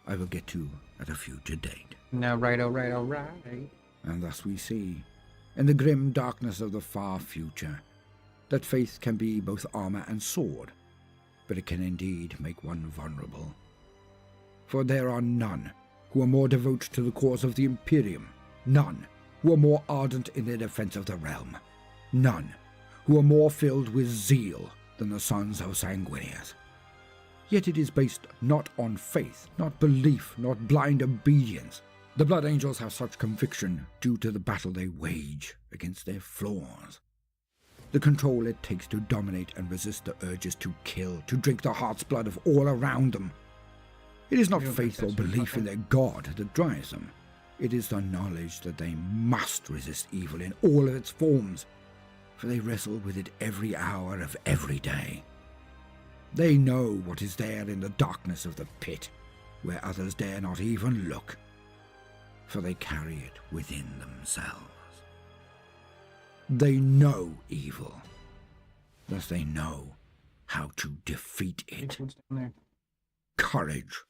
I will get to at a future date. No, right, all right. And thus we see, in the grim darkness of the far future, that faith can be both armor and sword, but it can indeed make one vulnerable. For there are none who are more devoted to the cause of the Imperium, none who are more ardent in their defense of the realm, none who are more filled with zeal than the sons of Sanguinius. Yet it is based not on faith, not belief, not blind obedience. The Blood Angels have such conviction due to the battle they wage against their flaws. The control it takes to dominate and resist the urges to kill, to drink the heart's blood of all around them. It is not faith or belief in their God that drives them. It is the knowledge that they must resist evil in all of its forms, for they wrestle with it every hour of every day. They know what is there in the darkness of the pit, where others dare not even look, for they carry it within themselves. They know evil, thus they know how to defeat it. Courage,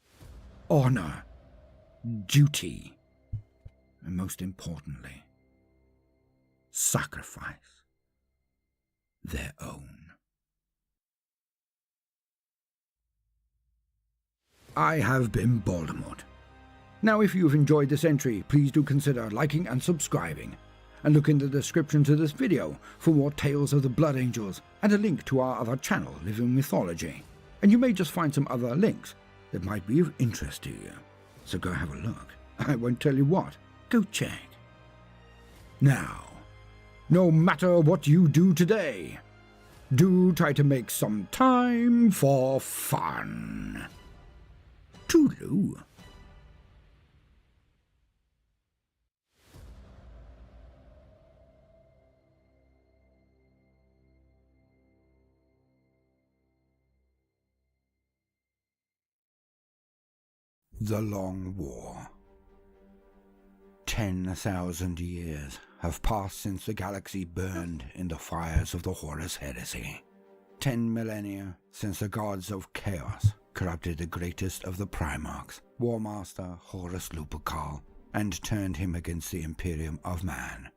honor, duty, and most importantly, sacrifice their own. I have been Voldemort. Now if you've enjoyed this entry, please do consider liking and subscribing, and look in the description to this video for more tales of the Blood Angels and a link to our other channel, Living Mythology. And you may just find some other links that might be of interest to you, so go have a look. I won't tell you what, go check. Now, no matter what you do today, do try to make some time for fun. Toodaloo. The Long War. 10,000 years have passed since the galaxy burned in the fires of the Horus Heresy. 10 millennia since the gods of chaos corrupted the greatest of the Primarchs, War Master Horus Lupercal, and turned him against the Imperium of Man.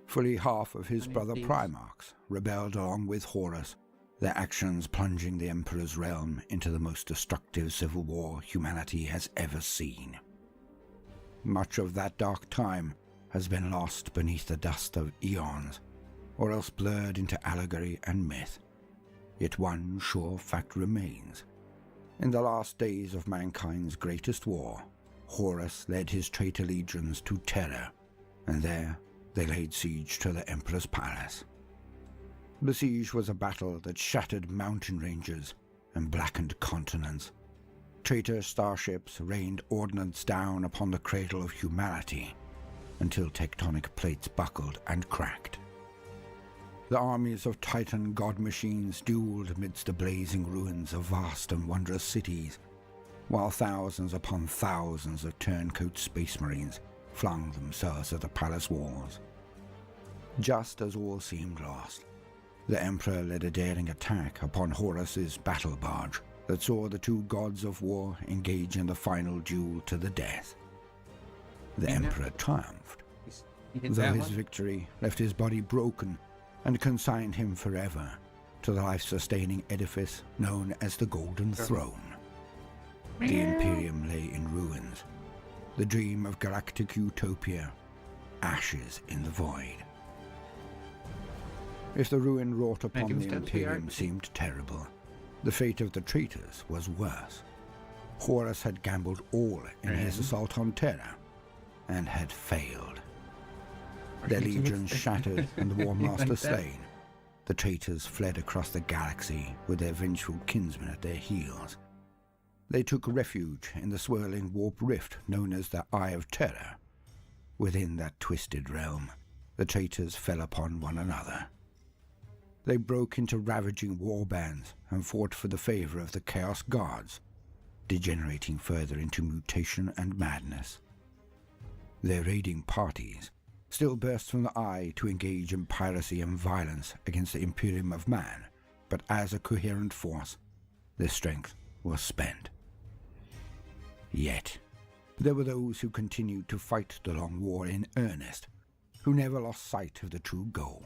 Fully half of his brother Primarchs rebelled along with Horus, their actions plunging the Emperor's realm into the most destructive civil war humanity has ever seen. Much of that dark time has been lost beneath the dust of eons, or else blurred into allegory and myth. Yet one sure fact remains. In the last days of mankind's greatest war, Horus led his traitor legions to Terra, and there they laid siege to the Emperor's palace. The siege was a battle that shattered mountain ranges and blackened continents. Traitor starships rained ordnance down upon the cradle of humanity until tectonic plates buckled and cracked. The armies of Titan god machines dueled amidst the blazing ruins of vast and wondrous cities, while thousands upon thousands of turncoat space marines flung themselves at the palace walls. Just as all seemed lost, the Emperor led a daring attack upon Horus's battle barge that saw the two gods of war engage in the final duel to the death. The Emperor triumphed, though his victory left his body broken and consigned him forever to the life-sustaining edifice known as the Golden Throne. The Imperium lay in ruins, the dream of galactic utopia, ashes in the void. If the ruin wrought upon the Imperium seemed terrible, the fate of the traitors was worse. Horus had gambled all in his assault on Terra, and had failed. Their legions shattered and the War Master slain, the traitors fled across the galaxy with their vengeful kinsmen at their heels. They took refuge in the swirling warp rift known as the Eye of Terror. Within that twisted realm, the traitors fell upon one another. They broke into ravaging war bands and fought for the favor of the Chaos Guards, degenerating further into mutation and madness. Their raiding parties still burst from the Eye to engage in piracy and violence against the Imperium of Man, but as a coherent force, their strength was spent. Yet, there were those who continued to fight the Long War in earnest, who never lost sight of the true goal,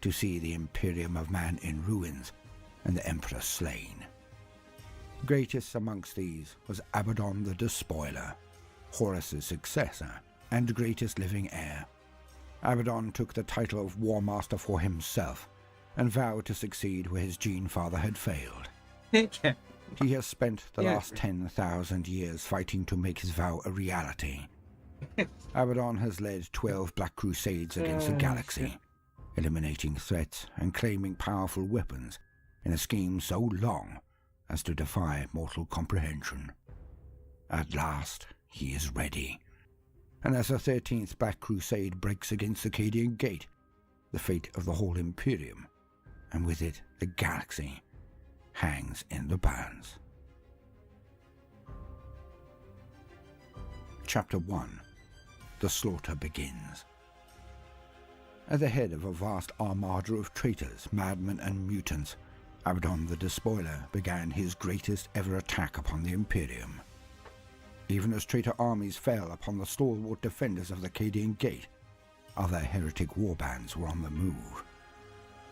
to see the Imperium of Man in ruins and the Emperor slain. Greatest amongst these was Abaddon the Despoiler, Horus's successor and greatest living heir. Abaddon took the title of War Master for himself and vowed to succeed where his Gene Father had failed. He has spent the last 10,000 years fighting to make his vow a reality. Abaddon has led 12 Black Crusades against the galaxy, eliminating threats and claiming powerful weapons in a scheme so long as to defy mortal comprehension. At last, he is ready. And as the 13th Black Crusade breaks against the Cadian Gate, the fate of the whole Imperium, and with it the galaxy, hangs in the balance. Chapter 1. The Slaughter Begins. At the head of a vast armada of traitors, madmen and mutants, Abaddon the Despoiler began his greatest ever attack upon the Imperium. Even as traitor armies fell upon the stalwart defenders of the Cadian Gate, other heretic warbands were on the move.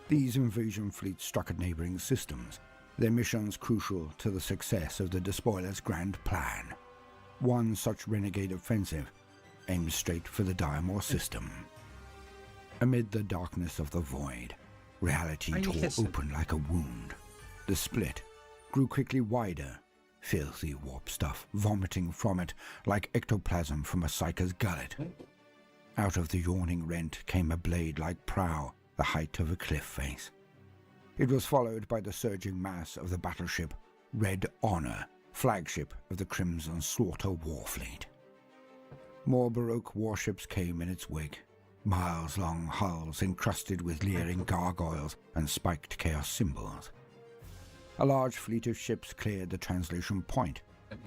These invasion fleets struck at neighboring systems, their missions crucial to the success of the Despoiler's grand plan. One such renegade offensive aimed straight for the Diamor system. Amid the darkness of the void, reality tore open like a wound. The split grew quickly wider, filthy warp stuff vomiting from it like ectoplasm from a psyker's gullet. Out of the yawning rent came a blade-like prow, the height of a cliff face. It was followed by the surging mass of the battleship Red Honor, flagship of the Crimson Slaughter Warfleet. More Baroque warships came in its wake, miles-long hulls encrusted with leering gargoyles and spiked chaos symbols. A large fleet of ships cleared the translation point,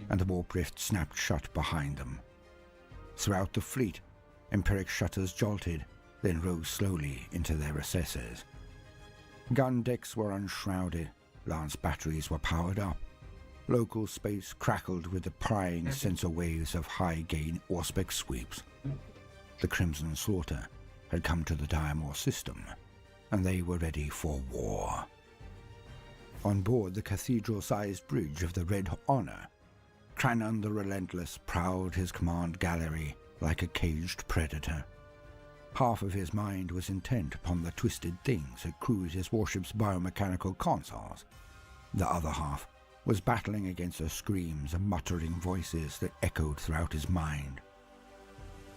and the warp rift snapped shut behind them. Throughout the fleet, Empiric shutters jolted, then rose slowly into their recesses. Gun decks were unshrouded, lance batteries were powered up. Local space crackled with the prying sensor waves of high-gain Auspex sweeps. The Crimson Slaughter had come to the Diamor system, and they were ready for war. On board the cathedral-sized bridge of the Red Honor, Cranon the Relentless prowled his command gallery like a caged predator. Half of his mind was intent upon the twisted things that crewed his warship's biomechanical consoles. The other half was battling against the screams and muttering voices that echoed throughout his mind.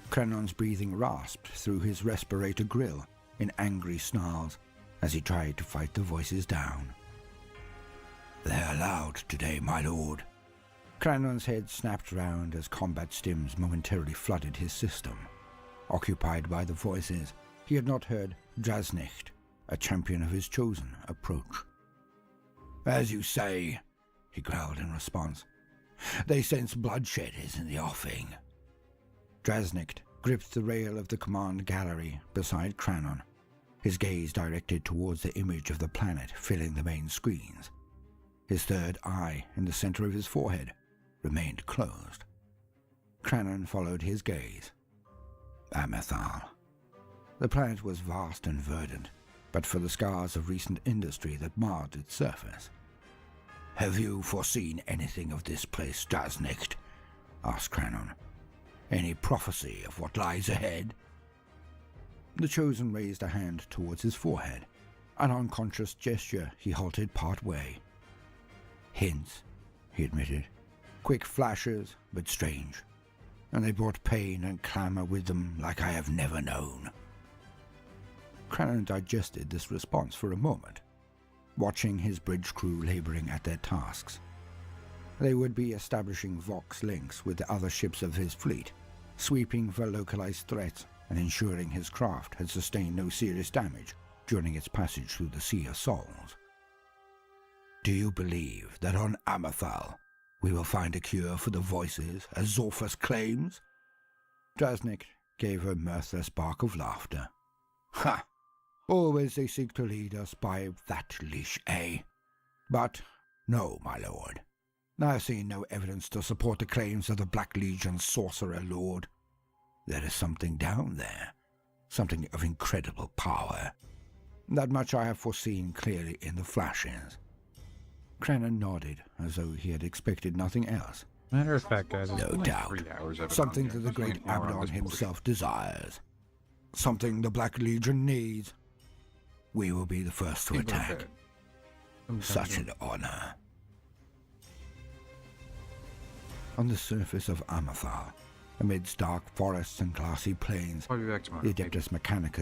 Cranon's breathing rasped through his respirator grill in angry snarls as he tried to fight the voices down. "They're loud today, my lord." Cranon's head snapped round as combat stims momentarily flooded his system. Occupied by the voices, he had not heard Drasnicht, a champion of his chosen, approach. "As you say," he growled in response. "They sense bloodshed is in the offing." Drasnicht gripped the rail of the command gallery beside Cranon, his gaze directed towards the image of the planet filling the main screens. His third eye, in the center of his forehead, remained closed. Cranon followed his gaze. Amethal. The planet was vast and verdant, but for the scars of recent industry that marred its surface. "Have you foreseen anything of this place, Drasnicht?" asked Cranon. "Any prophecy of what lies ahead?" The Chosen raised a hand towards his forehead. An unconscious gesture, he halted part way. "Hints," he admitted. "Quick flashes, but strange. And they brought pain and clamor with them like I have never known." Cranon digested this response for a moment, watching his bridge crew laboring at their tasks. They would be establishing Vox links with the other ships of his fleet, sweeping for localized threats and ensuring his craft had sustained no serious damage during its passage through the Sea of Souls. "Do you believe that on Amethal we will find a cure for the voices, as Zorphus claims?" Drasnicht gave a mirthless bark of laughter. "Ha! Always they seek to lead us by that leash, eh? But no, my lord. I have seen no evidence to support the claims of the Black Legion's sorcerer lord. There is something down there, something of incredible power. That much I have foreseen clearly in the flashes. Cranor nodded, as though he had expected nothing else. Matter of fact, guys, No doubt. Something that the great Abaddon himself desires. Something the Black Legion needs. We will be the first to attack. Such an honor. On the surface of Amathar, amidst dark forests and glassy plains, the Adeptus Mechanicus